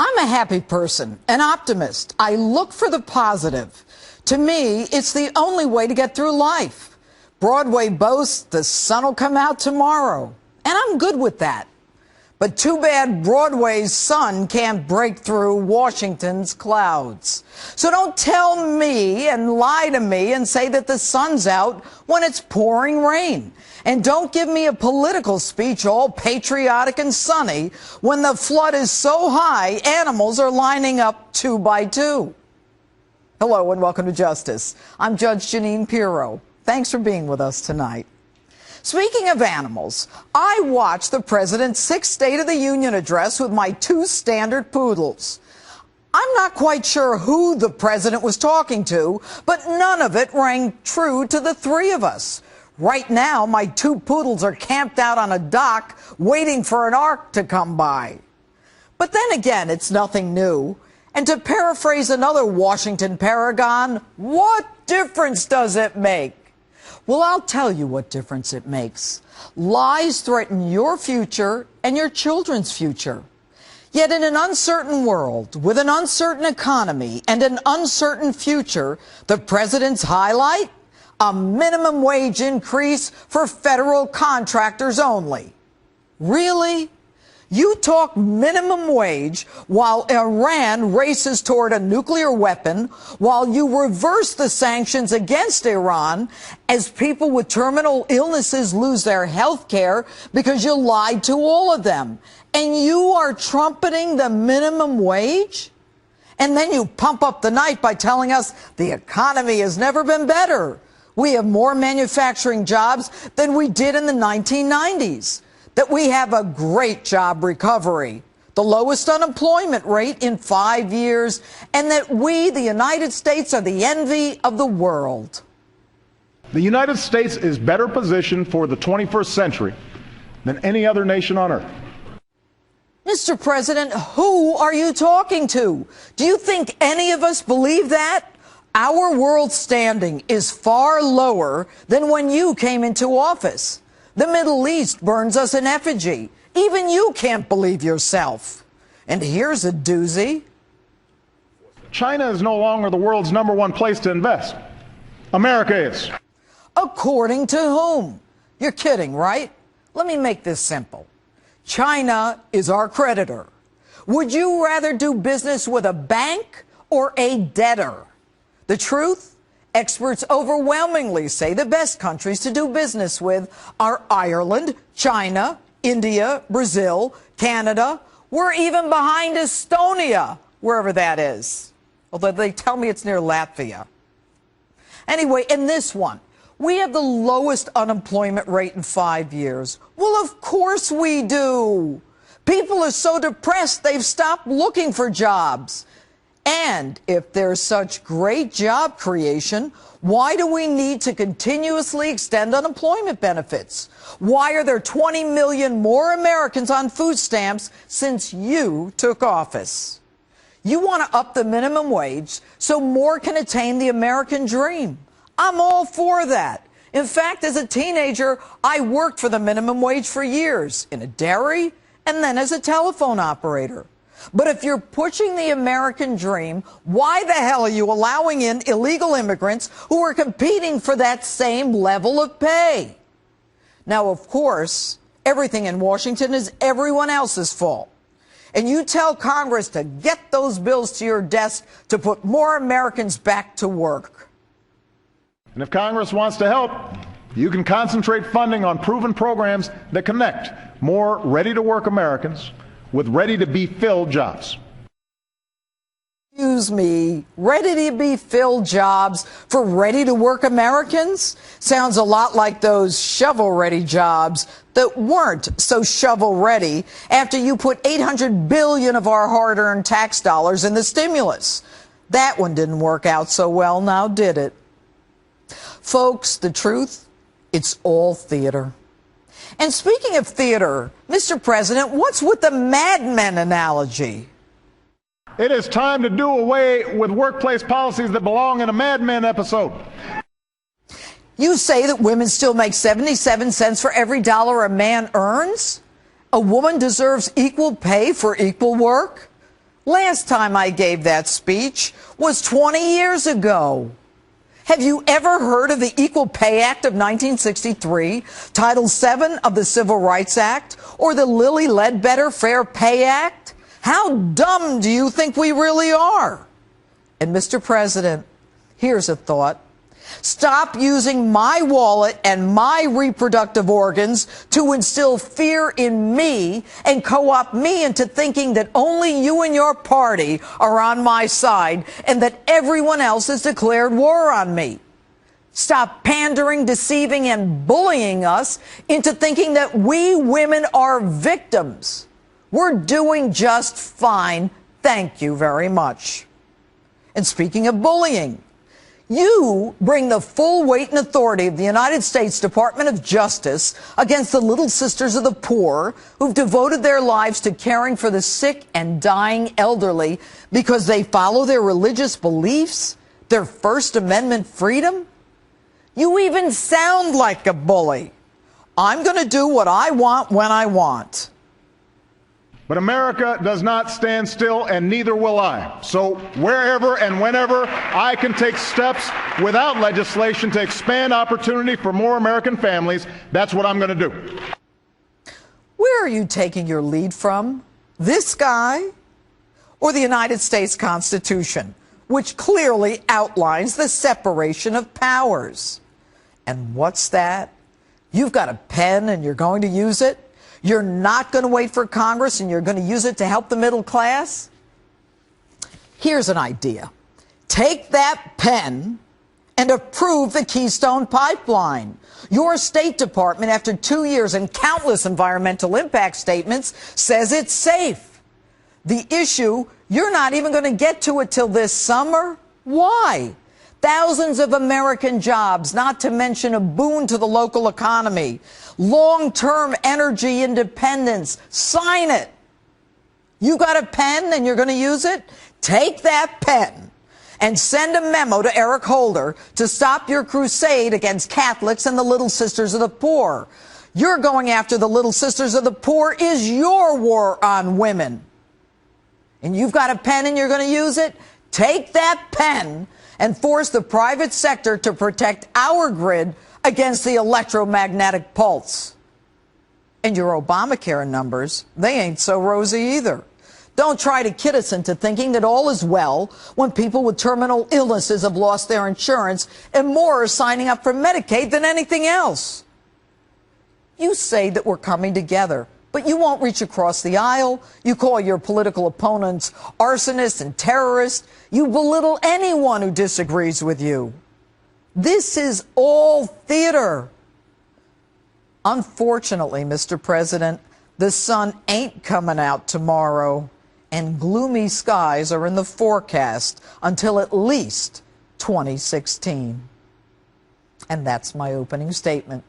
I'm a happy person, an optimist. I look for the positive. To me, it's the only way to get through life. Broadway boasts the sun will come out tomorrow, and I'm good with that. But too bad Broadway's sun can't break through Washington's clouds. So don't tell me and lie to me and say that the sun's out when it's pouring rain. And don't give me a political speech all patriotic and sunny when the flood is so high animals are lining up 2 by 2. Hello and welcome to Justice. I'm Judge Jeanine. Thanks for being with us tonight. Speaking of animals, I watched the president's 6th State of the Union address with my 2 standard poodles. I'm not quite sure who the president was talking to, but none of it rang true to the 3 of us. Right now, my 2 poodles are camped out on a dock waiting for an ark to come by. But then again, it's nothing new. And to paraphrase another Washington paragon, what difference does it make? Well, I'll tell you what difference it makes. Lies threaten your future and your children's future. Yet in an uncertain world, with an uncertain economy and an uncertain future, the president's highlight? A minimum wage increase for federal contractors only. Really? You talk minimum wage while Iran races toward a nuclear weapon, while you reverse the sanctions against Iran as people with terminal illnesses lose their health care because you lied to all of them. And you are trumpeting the minimum wage? And then you pump up the night by telling us the economy has never been better. We have more manufacturing jobs than we did in the 1990s. That we have a great job recovery, the lowest unemployment rate in 5 years, and that we, the United States, are the envy of the world. The United States is better positioned for the 21st century than any other nation on earth. Mr. President, who are you talking to? Do you think any of us believe that? Our world standing is far lower than when you came into office. The Middle East burns us in effigy. Even you can't believe yourself. And here's a doozy. China is no longer the world's #1 place to invest. America is. According to whom? You're kidding, right? Let me make this simple. China is our creditor. Would you rather do business with a bank or a debtor? The truth? Experts overwhelmingly say the best countries to do business with are Ireland, China, India, Brazil, Canada. We're even behind Estonia, wherever that is. Although they tell me it's near Latvia. Anyway, in this one, we have the lowest unemployment rate in 5 years. Well, of course we do. People are so depressed they've stopped looking for jobs. And if there's such great job creation, why do we need to continuously extend unemployment benefits? Why are there 20 million more Americans on food stamps since you took office? You want to up the minimum wage so more can attain the American dream. I'm all for that. In fact, as a teenager, I worked for the minimum wage for years in a dairy and then as a telephone operator. But if you're pushing the American dream, why the hell are you allowing in illegal immigrants who are competing for that same level of pay? Now, of course, everything in Washington is everyone else's fault. And you tell Congress to get those bills to your desk to put more Americans back to work. And if Congress wants to help, you can concentrate funding on proven programs that connect more ready-to-work Americans with ready-to-be-filled jobs. Excuse me, ready-to-be-filled jobs for ready-to-work Americans? Sounds a lot like those shovel-ready jobs that weren't so shovel-ready after you put $800 billion of our hard-earned tax dollars in the stimulus. That one didn't work out so well, now did it? Folks, the truth, it's all theater. And speaking of theater, Mr. President, what's with the Mad Men analogy? It is time to do away with workplace policies that belong in a Mad Men episode. You say that women still make 77 cents for every dollar a man earns? A woman deserves equal pay for equal work? Last time I gave that speech was 20 years ago. Have you ever heard of the Equal Pay Act of 1963, Title VII of the Civil Rights Act, or the Lilly Ledbetter Fair Pay Act? How dumb do you think we really are? And Mr. President, here's a thought. Stop using my wallet and my reproductive organs to instill fear in me and co-opt me into thinking that only you and your party are on my side and that everyone else has declared war on me. Stop pandering, deceiving, and bullying us into thinking that we women are victims. We're doing just fine. Thank you very much. And speaking of bullying, you bring the full weight and authority of the United States Department of Justice against the little sisters of the poor who've devoted their lives to caring for the sick and dying elderly because they follow their religious beliefs, their First Amendment freedom. You even sound like a bully. I'm going to do what I want when I want. But America does not stand still, and neither will I. So wherever and whenever I can take steps without legislation to expand opportunity for more American families, that's what I'm going to do. Where are you taking your lead from? This guy or the United States Constitution, which clearly outlines the separation of powers? And what's that? You've got a pen and you're going to use it? You're not going to wait for Congress and you're going to use it to help the middle class? Here's an idea. Take that pen and approve the Keystone Pipeline. Your State Department, after 2 years and countless environmental impact statements, says it's safe. The issue, you're not even going to get to it till this summer. Why? Thousands of American jobs, not to mention a boon to the local economy. Long-term energy independence. Sign it. You got a pen and you're going to use it? Take that pen and send a memo to Eric Holder to stop your crusade against Catholics and the Little Sisters of the Poor. You're going after the Little Sisters of the Poor is your war on women. And you've got a pen and you're going to use it? Take that pen and force the private sector to protect our grid against the electromagnetic pulse. And your Obamacare numbers, they ain't so rosy either. Don't try to kid us into thinking that all is well when people with terminal illnesses have lost their insurance and more are signing up for Medicaid than anything else. You say that we're coming together, but you won't reach across the aisle. You call your political opponents arsonists and terrorists. You belittle anyone who disagrees with you. This is all theater. Unfortunately, Mr. President, the sun ain't coming out tomorrow, and gloomy skies are in the forecast until at least 2016. And that's my opening statement.